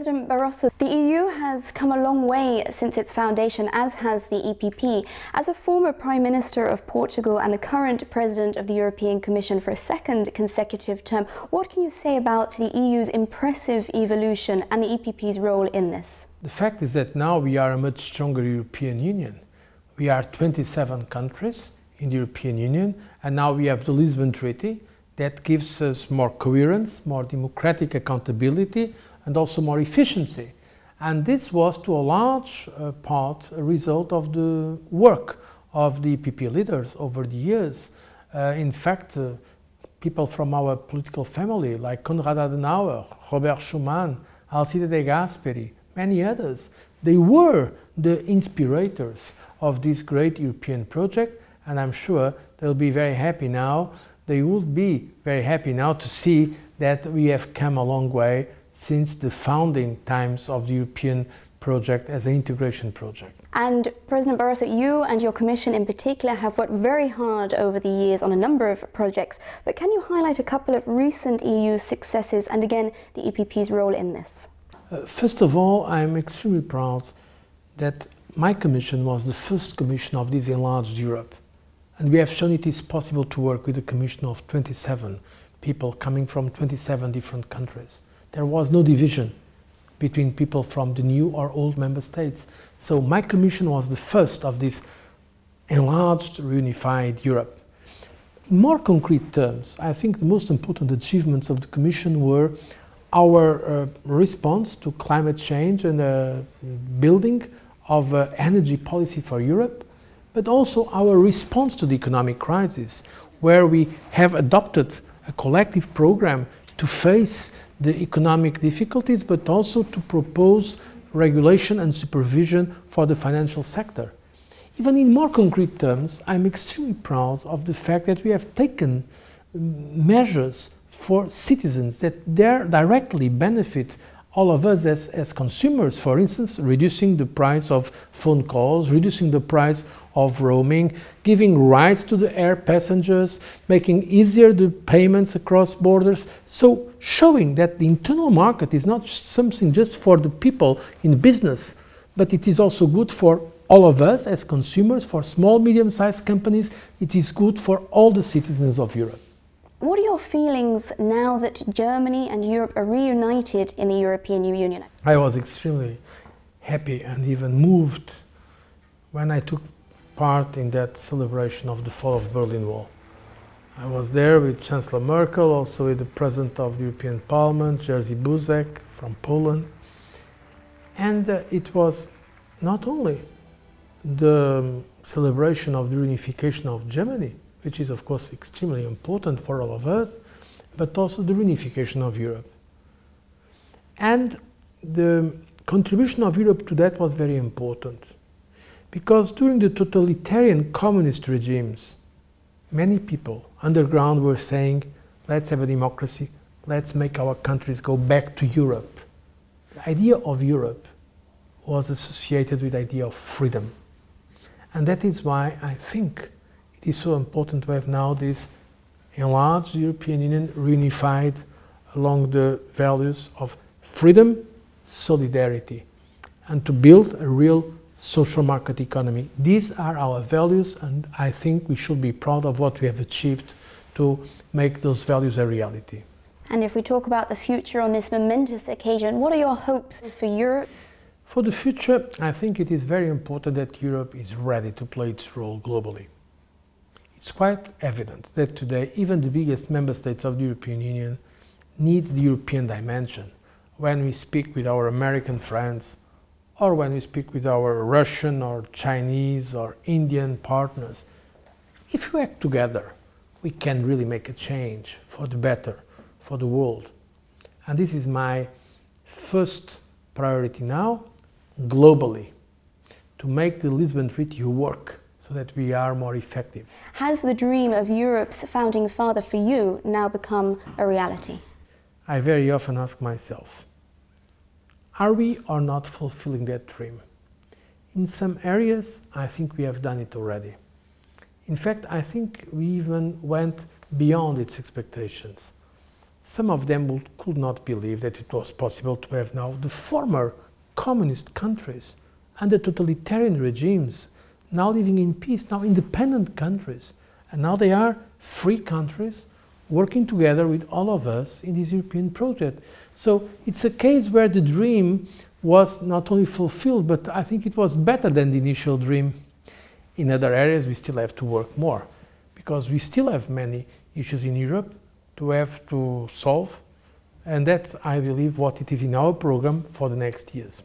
President Barroso, the EU has come a long way since its foundation, as has the EPP. As a former Prime Minister of Portugal and the current President of the European Commission for a second consecutive term, what can you say about the EU's impressive evolution and the EPP's role in this? The fact is that now we are a much stronger European Union. We are 27 countries in the European Union, and now we have the Lisbon Treaty that gives us more coherence, more democratic accountability, and also more efficiency. And this was to a large part a result of the work of the EPP leaders over the years. In fact, people from our political family like Konrad Adenauer, Robert Schuman, Alcide de Gasperi, many others, they were the inspirators of this great European project, and I'm sure they'll be very happy now. They would be very happy now to see that we have come a long way since the founding times of the European project as an integration project. And President Barroso, you and your Commission in particular have worked very hard over the years on a number of projects, but can you highlight a couple of recent EU successes and again the EPP's role in this? First of all, I'm extremely proud that my Commission was the first Commission of this enlarged Europe. And we have shown it is possible to work with a Commission of 27 people coming from 27 different countries. There was no division between people from the new or old member states. So my Commission was the first of this enlarged, reunified Europe. In more concrete terms, I think the most important achievements of the Commission were our response to climate change and building of energy policy for Europe, but also our response to the economic crisis, where we have adopted a collective program to face the economic difficulties, but also to propose regulation and supervision for the financial sector. Even in more concrete terms, I'm extremely proud of the fact that we have taken measures for citizens that directly benefit all of us as consumers. For instance, reducing the price of phone calls, reducing the price of roaming, giving rights to the air passengers, making easier the payments across borders. So showing that the internal market is not something just for the people in business, but it is also good for all of us as consumers, for small, medium-sized companies. It is good for all the citizens of Europe. What are your feelings now that Germany and Europe are reunited in the European Union? I was extremely happy and even moved when I took part in that celebration of the fall of the Berlin Wall. I was there with Chancellor Merkel, also with the President of the European Parliament, Jerzy Buzek from Poland. And it was not only the celebration of the reunification of Germany, which is of course extremely important for all of us, but also the reunification of Europe. And the contribution of Europe to that was very important, because during the totalitarian communist regimes, many people underground were saying, let's have a democracy, let's make our countries go back to Europe. The idea of Europe was associated with the idea of freedom. And that is why I think it is so important to have now this enlarged European Union reunified along the values of freedom, solidarity, and to build a real social market economy. These are our values, and I think we should be proud of what we have achieved to make those values a reality. And if we talk about the future on this momentous occasion, what are your hopes for Europe? For the future, I think it is very important that Europe is ready to play its role globally. It's quite evident that today even the biggest member states of the European Union need the European dimension when we speak with our American friends or when we speak with our Russian or Chinese or Indian partners. If we act together, we can really make a change for the better, for the world. And this is my first priority now, globally, to make the Lisbon Treaty work, so that we are more effective. Has the dream of Europe's founding father for you now become a reality? I very often ask myself, are we or not fulfilling that dream? In some areas, I think we have done it already. In fact, I think we even went beyond its expectations. Some of them could not believe that it was possible to have now the former communist countries under totalitarian regimes now living in peace, now independent countries. And now they are free countries working together with all of us in this European project. So it's a case where the dream was not only fulfilled, but I think it was better than the initial dream. In other areas we still have to work more, because we still have many issues in Europe to have to solve, and that's, I believe, what it is in our program for the next years.